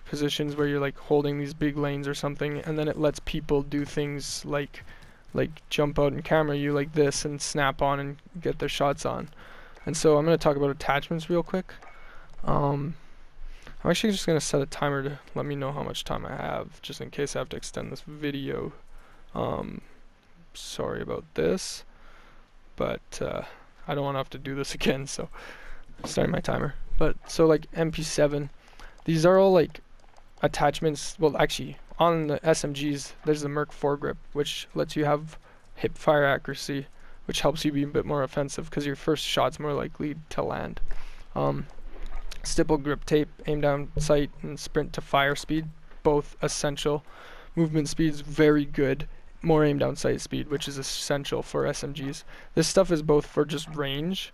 positions where you're like holding these big lanes or something, and then it lets people do things like jump out and camera you like this and snap on and get their shots on. And so I'm going to talk about attachments real quick. I'm actually just going to set a timer to let me know how much time I have, just in case I have to extend this video. Sorry about this, but I don't want to have to do this again, so I'm starting my timer. But so like MP7, these are all like attachments. Well, actually, on the SMGs, there's the Merc foregrip, which lets you have hip fire accuracy, which helps you be a bit more offensive because your first shot's more likely to land. Stipple grip tape, aim down sight, and sprint to fire speed, both essential. Movement speed is very good. More aim down sight speed, which is essential for SMGs. This stuff is both for just range,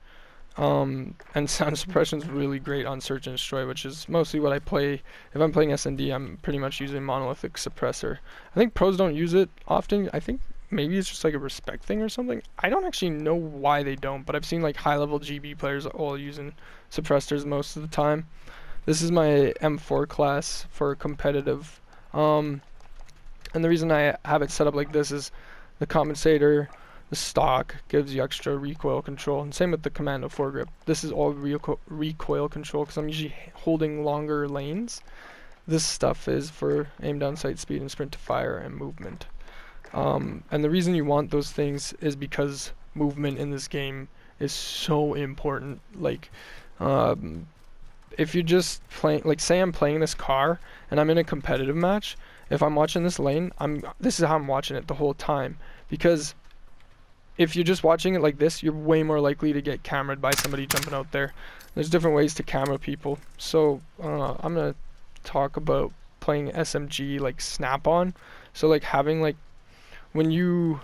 and sound suppression is really great on search and destroy, which is mostly what I play. If I'm playing S&D, I'm pretty much using monolithic suppressor. I think pros don't use it often. I think maybe it's just like a respect thing or something. I don't actually know why they don't, but I've seen like high-level GB players all using suppressors most of the time. This is my M4 class for competitive. And the reason I have it set up like this is the compensator, the stock gives you extra recoil control, and same with the commando foregrip. This is all recoil control because I'm usually holding longer lanes. This stuff is for aim down sight speed and sprint to fire and movement. And the reason you want those things is because movement in this game is so important. Like, if you're just playing, like say I'm playing this car and I'm in a competitive match, if I'm watching this lane, this is how I'm watching it the whole time. Because if you're just watching it like this, you're way more likely to get cameraed by somebody jumping out there. There's different ways to camera people. So I'm gonna talk about playing SMG like snap-on. So like having like when you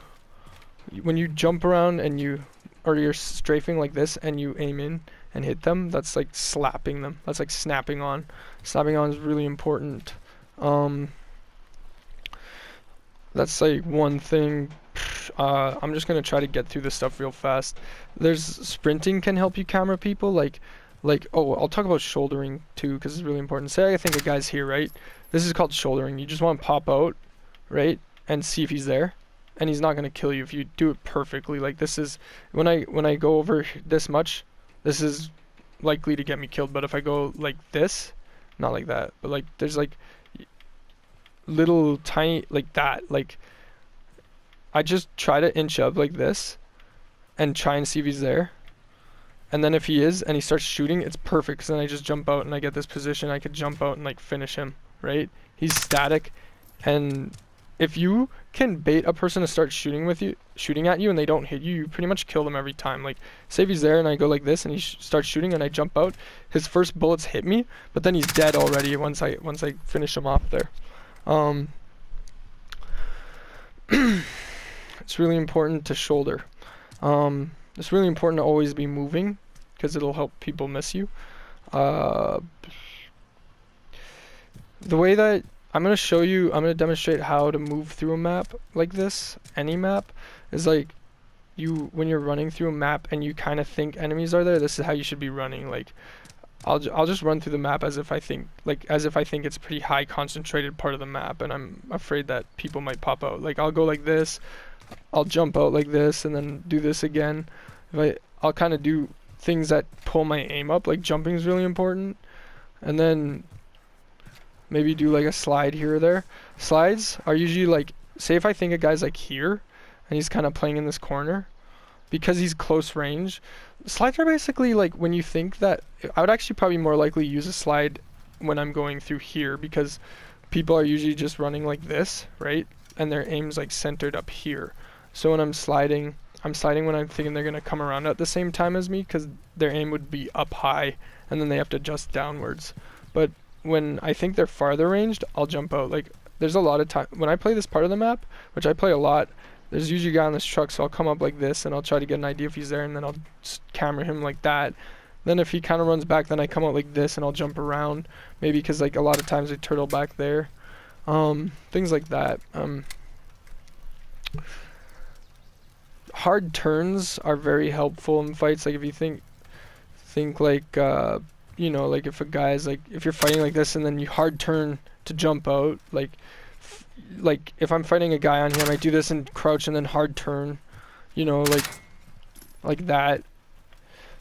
jump around and you're strafing like this and you aim in and hit them, that's like slapping them. That's like snapping on. Snapping on is really important. That's like one thing. I'm just gonna try to get through this stuff real fast. There's sprinting can help you camera people. Like oh, I'll talk about shouldering too because it's really important. Say I think a guy's here, right? This is called shouldering. You just want to pop out, right, and see if he's there, and he's not gonna kill you if you do it perfectly. Like this is when I go over this much, this is likely to get me killed. But if I go like this, not like that, but like there's like little tiny like that, like I just try to inch up like this and try and see if he's there, and then if he is and he starts shooting, it's perfect because then I just jump out and I get this position. I could jump out and like finish him, right? He's static, and if you can bait a person to start shooting at you and they don't hit you, you pretty much kill them every time. Like say if he's there and I go like this and he starts shooting and I jump out, his first bullets hit me, but then he's dead already once I finish him off there. It's really important to shoulder. It's really important to always be moving because it'll help people miss you. The way that I'm going to demonstrate how to move through a map like this, any map, is like when you're running through a map and you kind of think enemies are there, this is how you should be running. Like I'll just run through the map as if I think it's a pretty high concentrated part of the map and I'm afraid that people might pop out. Like I'll go like this, I'll jump out like this and then do this again. I'll kind of do things that pull my aim up, like jumping is really important, and then maybe do like a slide here or there. Slides are usually like, say if I think a guy's like here and he's kind of playing in this corner, because he's close range, slides are basically like when you think that, I would actually probably more likely use a slide when I'm going through here because people are usually just running like this, right? And their aim's like centered up here. So when I'm sliding when I'm thinking they're gonna come around at the same time as me because their aim would be up high and then they have to adjust downwards. But when I think they're farther ranged, I'll jump out. Like there's a lot of time when I play this part of the map, which I play a lot, there's usually a guy on this truck, so I'll come up like this and I'll try to get an idea if he's there and then I'll just camera him like that. Then if he kind of runs back, then I come out like this and I'll jump around, maybe because like a lot of times they turtle back there. Things like that. Hard turns are very helpful in fights. Like if you think like you know, like if a guy's like, if you're fighting like this and then you hard turn to jump out, like if I'm fighting a guy on here, I might do this and crouch and then hard turn, you know, like that.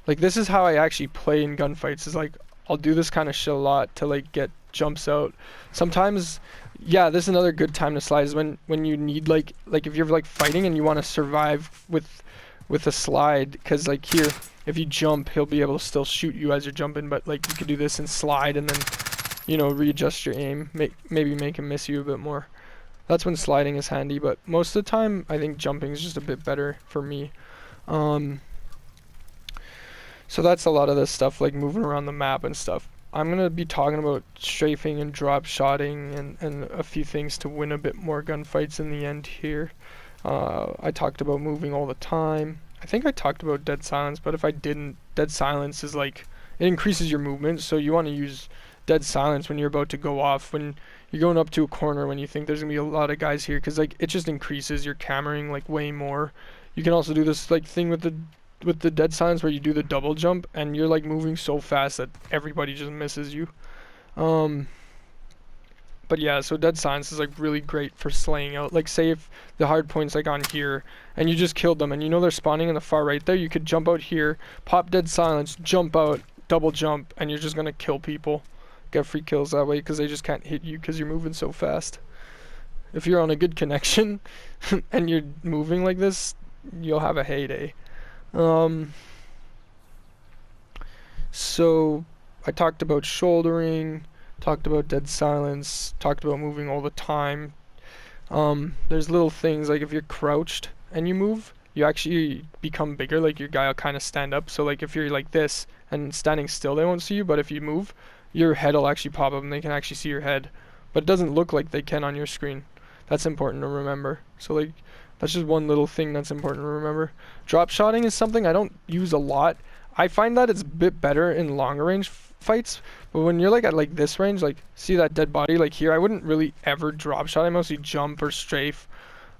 Like this is how I actually play in gunfights, is like I'll do this kind of shit a lot to like get jumps out. Sometimes, yeah, this is another good time to slide, is when you need like if you're like fighting and you want to survive with a slide, because like here, if you jump, he'll be able to still shoot you as you're jumping, but like you could do this and slide and then, you know, readjust your aim, maybe make him miss you a bit more. That's when sliding is handy, but most of the time I think jumping is just a bit better for me. So that's a lot of this stuff, like moving around the map and stuff. I'm going to be talking about strafing and drop shotting and a few things to win a bit more gunfights in the end here. I talked about moving all the time. I think I talked about dead silence, but if I didn't, dead silence is like, it increases your movement, so you want to use dead silence when you're about to go off, when you're going up to a corner, when you think there's going to be a lot of guys here, because like it just increases your cameraing like way more. You can also do this like thing with the dead silence where you do the double jump and you're like moving so fast that everybody just misses you. But yeah, so dead silence is like really great for slaying out. Like say if the hard point's like on here and you just killed them and you know they're spawning in the far right there, you could jump out here, pop dead silence, jump out, double jump, and you're just gonna kill people. Get free kills that way because they just can't hit you because you're moving so fast. If you're on a good connection and you're moving like this, you'll have a heyday. So I talked about shouldering, talked about dead silence, talked about moving all the time. There's little things like if you're crouched and you move, you actually become bigger, like your guy will kind of stand up. So like if you're like this and standing still, they won't see you, but if you move, your head will actually pop up and they can actually see your head. But it doesn't look like they can on your screen. That's important to remember. So like that's just one little thing that's important to remember. Drop shotting is something I don't use a lot. I find that it's a bit better in longer range fights, but when you're like at like this range, like see that dead body like here, I wouldn't really ever drop shot. I mostly jump or strafe.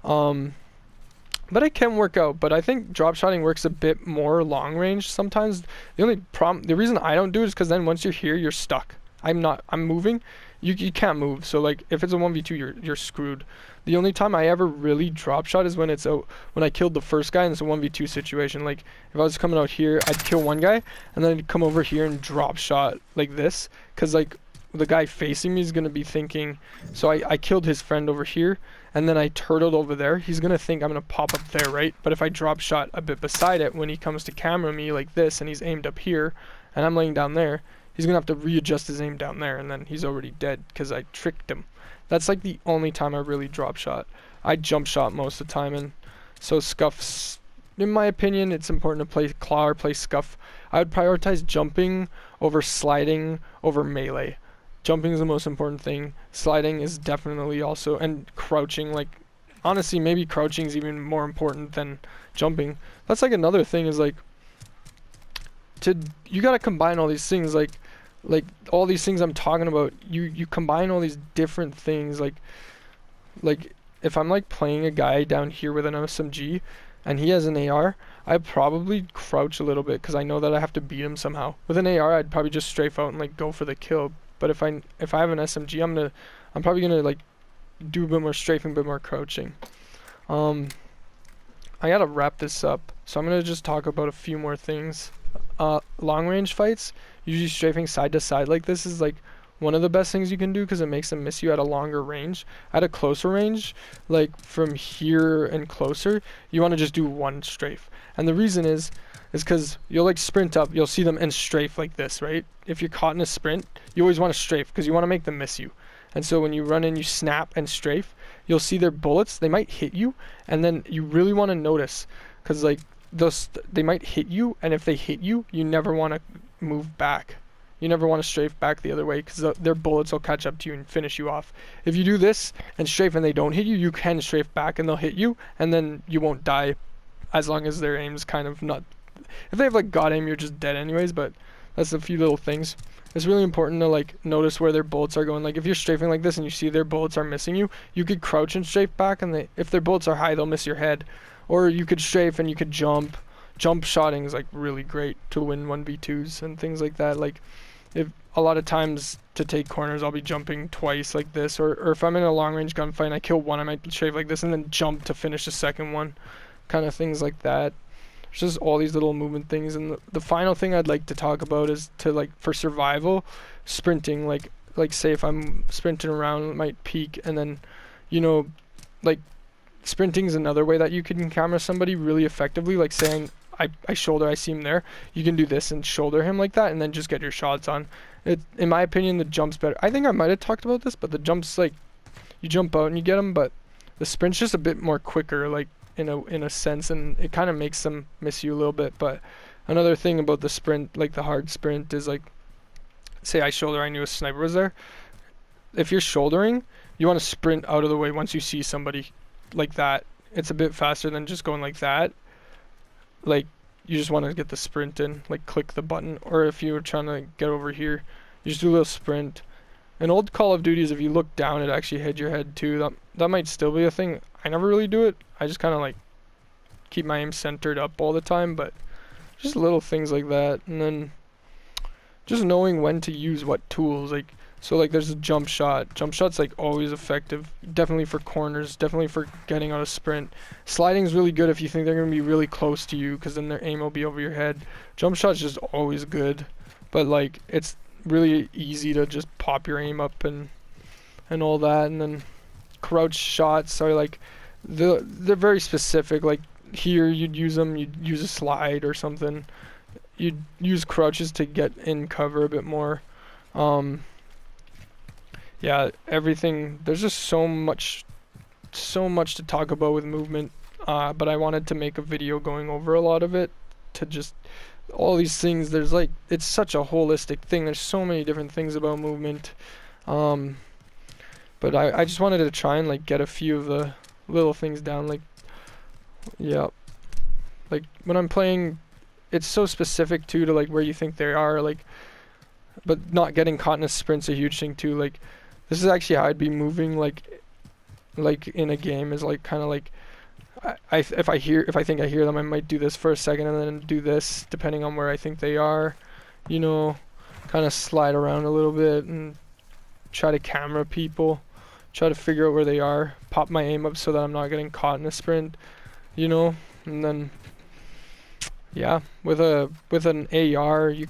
But it can work out, but I think drop shotting works a bit more long range sometimes. The reason I don't do it is because then once you're here, you're stuck. I'm moving, you can't move. So like if it's a 1v2, you're screwed. The only time I ever really drop shot is when when I killed the first guy and it's a 1v2 situation. Like if I was coming out here, I'd kill one guy and then I'd come over here and drop shot like this, because like the guy facing me is gonna be thinking, so I killed his friend over here and then I turtled over there. He's gonna think I'm gonna pop up there, right? But if I drop shot a bit beside it, when he comes to camera me like this and he's aimed up here and I'm laying down there, he's gonna have to readjust his aim down there and then he's already dead because I tricked him. That's like the only time I really drop shot. I jump shot most of the time, and so scuffs, in my opinion, it's important to play claw or play scuff. I would prioritize jumping over sliding over melee. Jumping is the most important thing. Sliding is definitely also, and crouching, like honestly maybe crouching is even more important than jumping. That's like another thing, is like you gotta combine all these things, like all these things I'm talking about, you combine all these different things, like if I'm like playing a guy down here with an SMG and he has an AR, I'd probably crouch a little bit because I know that I have to beat him somehow. With an AR, I'd probably just strafe out and like go for the kill. But if I have an SMG, I'm probably gonna like do a bit more strafing, a bit more crouching. I gotta wrap this up, so I'm gonna just talk about a few more things. Long range fights, usually strafing side to side like this is like one of the best things you can do because it makes them miss you at a longer range. At a closer range, like from here and closer, you want to just do one strafe. And the reason is because you'll like sprint up, you'll see them and strafe like this, right? If you're caught in a sprint, you always want to strafe because you want to make them miss you. And so when you run in, you snap and strafe, you'll see their bullets, they might hit you, and then you really want to notice, because like they might hit you, and if they hit you, you never want to move back. You never want to strafe back the other way because their bullets will catch up to you and finish you off. If you do this and strafe and they don't hit you, you can strafe back and they'll hit you, and then you won't die as long as their aim's kind of not... If they have like god aim, you're just dead anyways, but that's a few little things. It's really important to like notice where their bullets are going. Like if you're strafing like this and you see their bullets are missing you, you could crouch and strafe back, and if their bullets are high, they'll miss your head. Or you could strafe and you could jump. Jump shotting is like really great to win 1v2s and things like that. Like if a lot of times to take corners I'll be jumping twice like this, or if I'm in a long range gunfight and I kill one, I might strafe like this and then jump to finish the second one, kind of things like that. It's just all these little movement things. And the final thing I'd like to talk about is to, like, for survival, sprinting. Like say if I'm sprinting around, it might peek, and then, you know, like, sprinting is another way that you can camera somebody really effectively. Like saying I shoulder, I see him there, you can do this and shoulder him like that and then just get your shots on. It, in my opinion, the jump's better. I think I might have talked about this, but the jump's like, you jump out and you get them, but the sprint's just a bit more quicker, like, in a sense, and it kind of makes them miss you a little bit. But another thing about the sprint, like the hard sprint, is like, say I shoulder, I knew a sniper was there. If you're shouldering, you want to sprint out of the way once you see somebody like that. It's a bit faster than just going like that. Like, you just want to get the sprint in, like click the button. Or if you were trying to get over here, you just do a little sprint. In old Call of Duties, if you look down, it actually hid your head too. That might still be a thing. I never really do it. I just kind of like keep my aim centered up all the time, but just little things like that. And then just knowing when to use what tools. Like, so like there's a jump shot. Jump shot's like always effective. Definitely for corners, definitely for getting on a sprint. Sliding's really good if you think they're going to be really close to you, because then their aim will be over your head. Jump shot's just always good. But like, it's really easy to just pop your aim up and all that. And then crouch shots are like, they're very specific. Like here you'd use them, you'd use a slide or something. You'd use crouches to get in cover a bit more. Yeah, everything, there's just so much to talk about with movement, but I wanted to make a video going over a lot of it, to just all these things. There's like, it's such a holistic thing, there's so many different things about movement, but I just wanted to try and like get a few of the little things down. Like, yeah, like when I'm playing, it's so specific too to like where you think they are, like, but not getting caught in a sprint's a huge thing too. Like, this is actually how I'd be moving, like in a game, is like kind of like, if I think I hear them, I might do this for a second and then do this depending on where I think they are, you know, kind of slide around a little bit and try to camera people, try to figure out where they are, pop my aim up so that I'm not getting caught in a sprint, you know. And then yeah, with an AR, you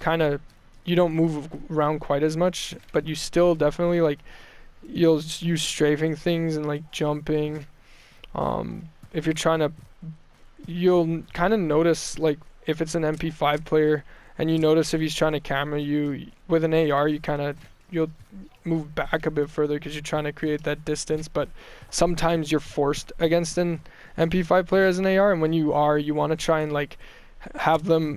don't move around quite as much, but you still definitely, like, you'll use strafing things and like jumping. If you're trying to, you'll kind of notice, like, if it's an MP5 player and you notice if he's trying to camera you with an AR, you'll move back a bit further because you're trying to create that distance. But sometimes you're forced against an MP5 player as an AR, and when you are, you want to try and like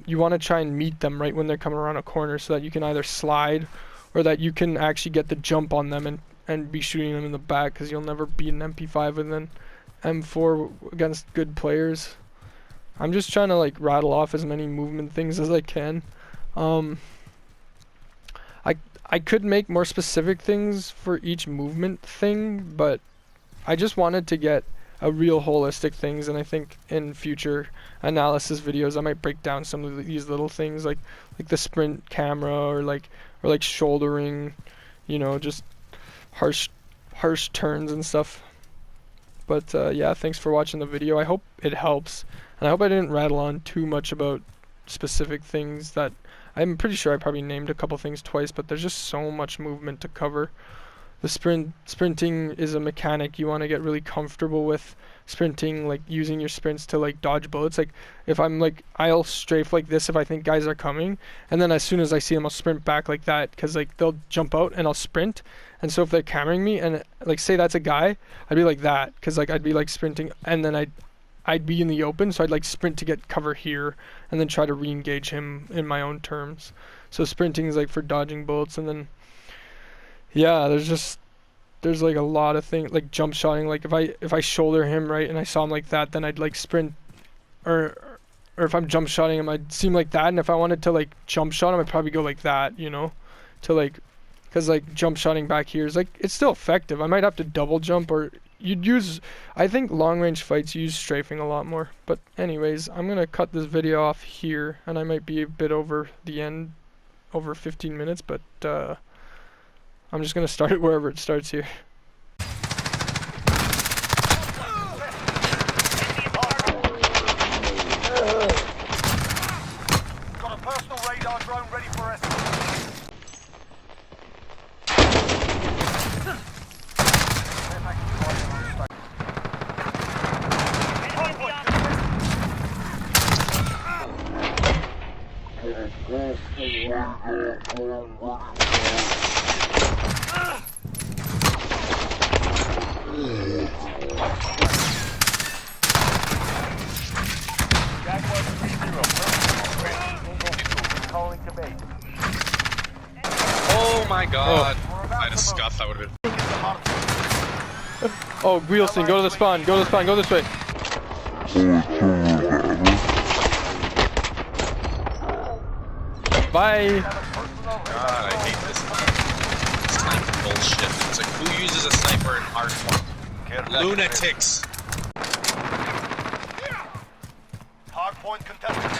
you want to try and meet them right when they're coming around a corner, so that you can either slide or that you can actually get the jump on them and be shooting them in the back, because you'll never beat an MP5 with an M4 against good players. I'm just trying to like rattle off as many movement things as I can. I could make more specific things for each movement thing, but I just wanted to get a real holistic things, and I think in future analysis videos I might break down some of these little things, like the sprint camera, or like shouldering, you know, just harsh turns and stuff. But yeah, thanks for watching the video. I hope it helps, and I hope I didn't rattle on too much about specific things that I'm pretty sure I probably named a couple things twice, but there's just so much movement to cover. The sprinting is a mechanic you want to get really comfortable with. Sprinting, like using your sprints to like dodge bullets. Like if I'm like, I'll strafe like this if I think guys are coming, and then as soon as I see them, I'll sprint back like that, because like they'll jump out and I'll sprint. And so if they're cameraing me and like say that's a guy, I'd be like that, because like I'd be like sprinting, and then I'd be in the open, so I'd like sprint to get cover here and then try to re-engage him in my own terms. So sprinting is like for dodging bullets. And then yeah, there's like a lot of things, like jump shotting. Like if I shoulder him right and I saw him like that, then I'd like sprint, or if I'm jump shotting him, I'd see him like that, and if I wanted to like jump shot him, I'd probably go like that, you know, to like, because like jump shotting back here is like, it's still effective. I might have to double jump, or you'd use, I think long range fights use strafing a lot more. But anyways, I'm gonna cut this video off here, and I might be a bit over the end over 15 minutes, but I'm just gonna start it wherever it starts here. Got a personal radar drone ready for escort. Oh my god. If I had a scuff, that would have been. Oh, Wheelson, go to the spawn, go to the spawn, go this way. Bye. God, I hate this sniper bullshit. It's like, who uses a sniper in hardpoint? Lunatics. Hardpoint contested.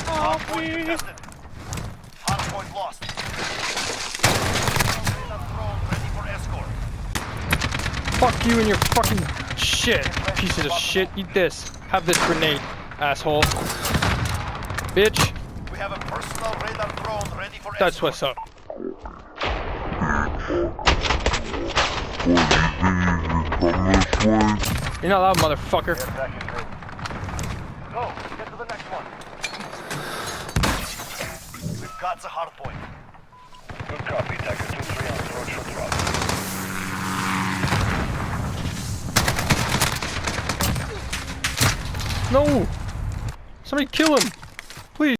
Hardpoint contested. Hardpoint lost. Ready for escort. Fuck you and your fucking shit. Pieces of shit. Eat this. Have this grenade, asshole. Bitch. We have a personal radar drone ready for escort. That's what's up. You're not loud, motherfucker. Go, get to the next one. We've got the hardpoint. Good copy, Tiger 2-3 on approach for drop. No! Somebody kill him!